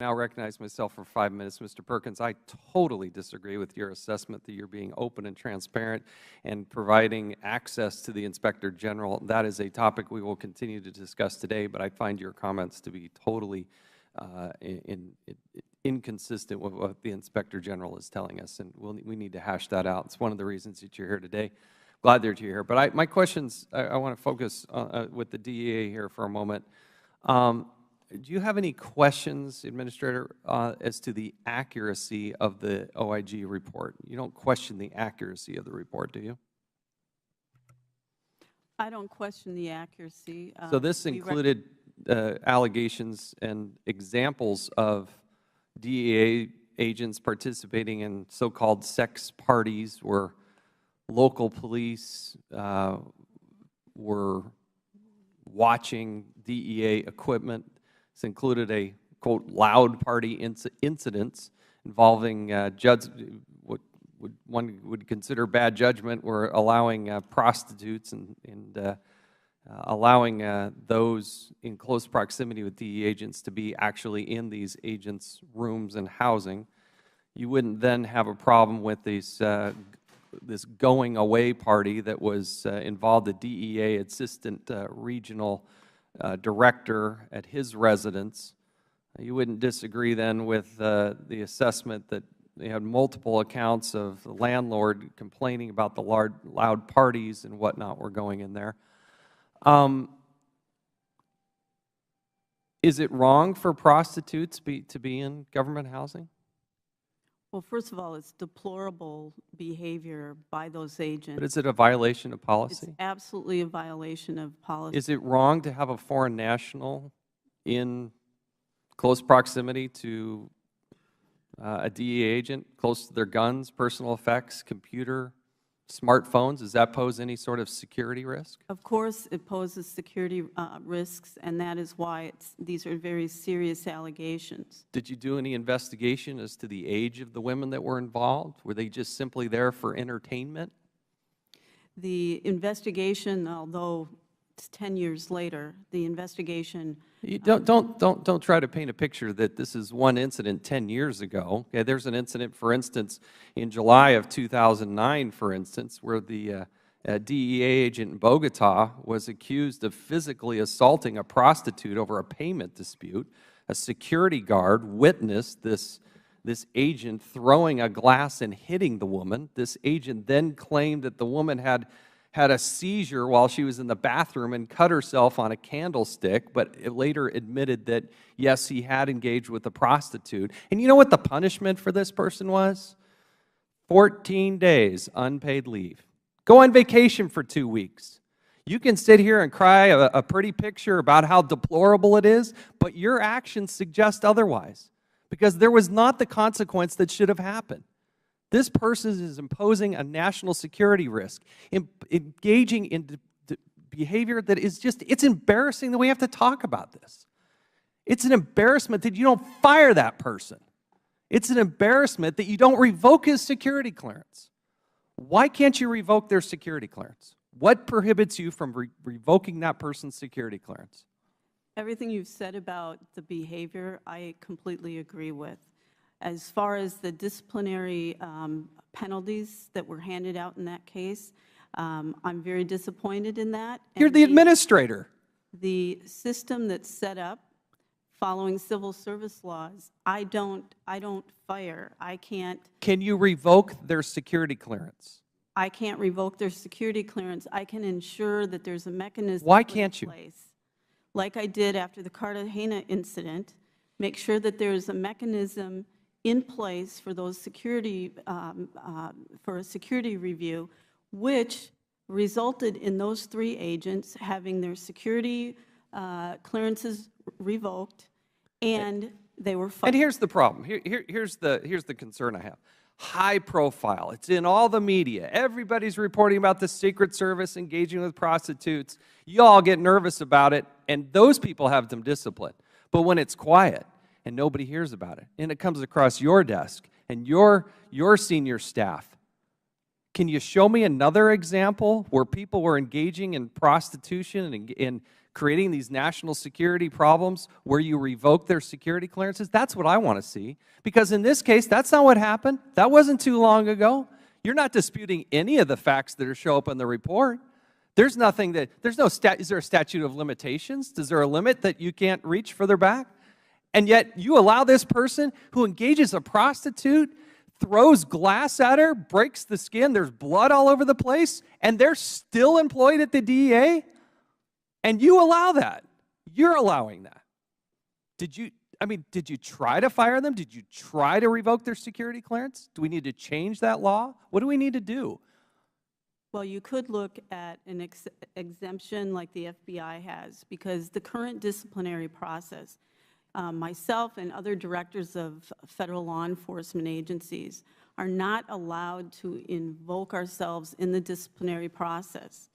now recognize myself for 5 minutes. Mr. Perkins, I totally disagree with your assessment that you're being open and transparent and providing access to the Inspector General. That is a topic we will continue to discuss today, but I find your comments to be totally inconsistent with what the Inspector General is telling us, and we need to hash that out. It's one of the reasons that you're here today. Glad that you're here. But my questions, I want to focus with the DEA here for a moment. Do you have any questions, Administrator, as to the accuracy of the OIG report? You don't question the accuracy of the report, do you? I don't question the accuracy. So this included allegations and examples of DEA agents participating in so-called sex parties where local police were watching DEA equipment. It's included a, quote, loud party incidents involving what one would consider bad judgment, were allowing prostitutes and allowing those in close proximity with DEA agents to be actually in these agents' rooms and housing. You wouldn't then have a problem with this going away party that was involved the DEA assistant regional director at his residence. You wouldn't disagree then with the assessment that they had multiple accounts of the landlord complaining about the loud parties and whatnot were going in there. Is it wrong for prostitutes to be in government housing? Well, first of all, it's deplorable behavior by those agents. But is it a violation of policy? It's absolutely a violation of policy. Is it wrong to have a foreign national in close proximity to a DEA agent, close to their guns, personal effects, computer, smartphones? Does that pose any sort of security risk? Of course, it poses security risks, and that is why these are very serious allegations. Did you do any investigation as to the age of the women that were involved? Were they just simply there for entertainment? The investigation, although it's 10 years later, the investigation. You don't try to paint a picture that this is one incident 10 years ago. Okay, there's an incident, for instance, in July of 2009, for instance, where the DEA agent in Bogota was accused of physically assaulting a prostitute over a payment dispute. A security guard witnessed this agent throwing a glass and hitting the woman. This agent then claimed that the woman had a seizure while she was in the bathroom and cut herself on a candlestick, but it later admitted that, yes, he had engaged with a prostitute. And you know what the punishment for this person was? 14 days unpaid leave. Go on vacation for 2 weeks. You can sit here and cry a pretty picture about how deplorable it is, but your actions suggest otherwise, because there was not the consequence that should have happened. This person is imposing a national security risk, engaging in behavior that is just, it's embarrassing that we have to talk about this. It's an embarrassment that you don't fire that person. It's an embarrassment that you don't revoke his security clearance. Why can't you revoke their security clearance? What prohibits you from revoking that person's security clearance? Everything you've said about the behavior, I completely agree with. As far as the disciplinary penalties that were handed out in that case, I'm very disappointed in that. You're the administrator. The system that's set up following civil service laws, I don't fire. I can't. Can you revoke their security clearance? I can't revoke their security clearance. I can ensure that there's a mechanism. Why can't you? Like I did after the Cartagena incident, make sure that there's a mechanism in place for those security, for a security review, which resulted in those 3 agents having their security clearances revoked, and they were fired. And here's the problem. Here's the concern I have. High profile. It's in all the media. Everybody's reporting about the Secret Service engaging with prostitutes. You all get nervous about it, and those people have some discipline. But when it's quiet, and nobody hears about it, and it comes across your desk and your senior staff, can you show me another example where people were engaging in prostitution and in creating these national security problems where you revoke their security clearances? That's what I want to see. Because in this case, that's not what happened. That wasn't too long ago. You're not disputing any of the facts that show up in the report. There's nothing that, is there a statute of limitations? Is there a limit that you can't reach further back? And yet you allow this person who engages a prostitute, throws glass at her, breaks the skin, there's blood all over the place, and they're still employed at the DEA? And you allow that. You're allowing that. Did you try to fire them? Did you try to revoke their security clearance? Do we need to change that law? What do we need to do? Well, you could look at an exemption like the FBI has, because the current disciplinary process, myself and other directors of federal law enforcement agencies are not allowed to invoke ourselves in the disciplinary process.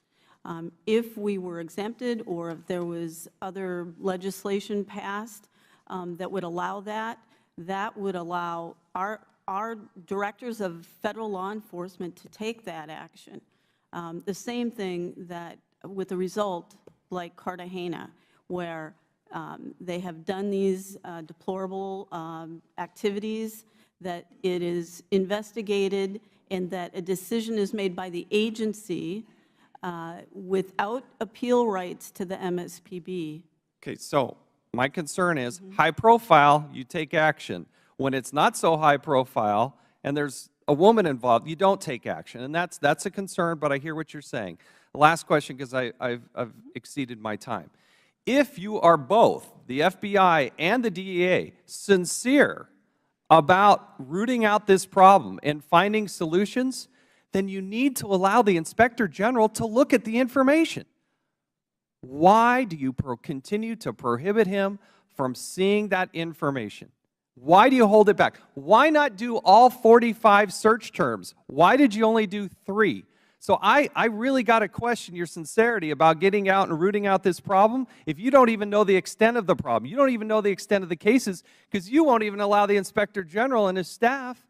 If we were exempted, or if there was other legislation passed that would allow that, that would allow our directors of federal law enforcement to take that action. The same thing that with a result like Cartagena, where they have done these deplorable activities, that it is investigated, and that a decision is made by the agency without appeal rights to the MSPB. Okay, so my concern is high profile, you take action. When it's not so high profile and there's a woman involved, you don't take action. And that's a concern, but I hear what you're saying. Last question, because I've exceeded my time. If you are both, the FBI and the DEA, sincere about rooting out this problem and finding solutions, then you need to allow the Inspector General to look at the information. Why do you continue to prohibit him from seeing that information? Why do you hold it back? Why not do all 45 search terms? Why did you only do 3? So I really got to question your sincerity about getting out and rooting out this problem if you don't even know the extent of the problem. You don't even know the extent of the cases, because you won't even allow the Inspector General and his staff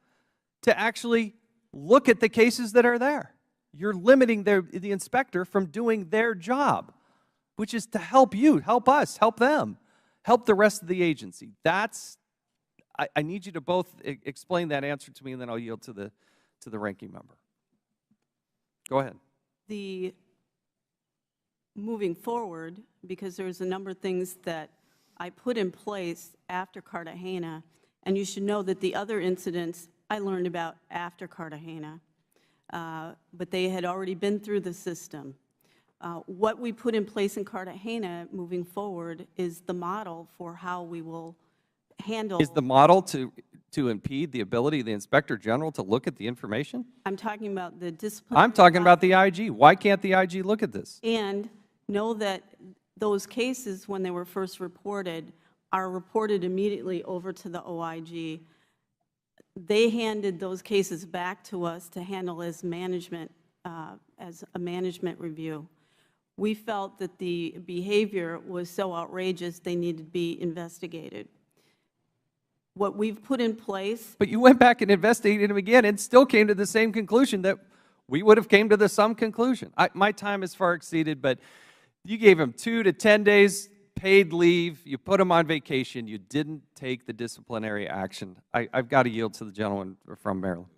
to actually look at the cases that are there. You're limiting the inspector from doing their job, which is to help you, help us, help them, help the rest of the agency. I need you to both explain that answer to me, and then I'll yield to the ranking member. Go ahead. Moving forward, because there's a number of things that I put in place after Cartagena, and you should know that the other incidents I learned about after Cartagena, but they had already been through the system. What we put in place in Cartagena moving forward is the model for how we will handle. Is the model to impede the ability of the Inspector General to look at the information? I'm talking about the disciplinary. I'm talking about the IG. Why can't the IG look at this? And know that those cases, when they were first reported, are reported immediately over to the OIG. They handed those cases back to us to handle as a management review. We felt that the behavior was so outrageous they needed to be investigated. What we've put in place. But you went back and investigated him again and still came to the same conclusion that we would have came to the same conclusion. My time is far exceeded, but you gave him 2 to 10 days paid leave. You put him on vacation. You didn't take the disciplinary action. I've got to yield to the gentleman from Maryland.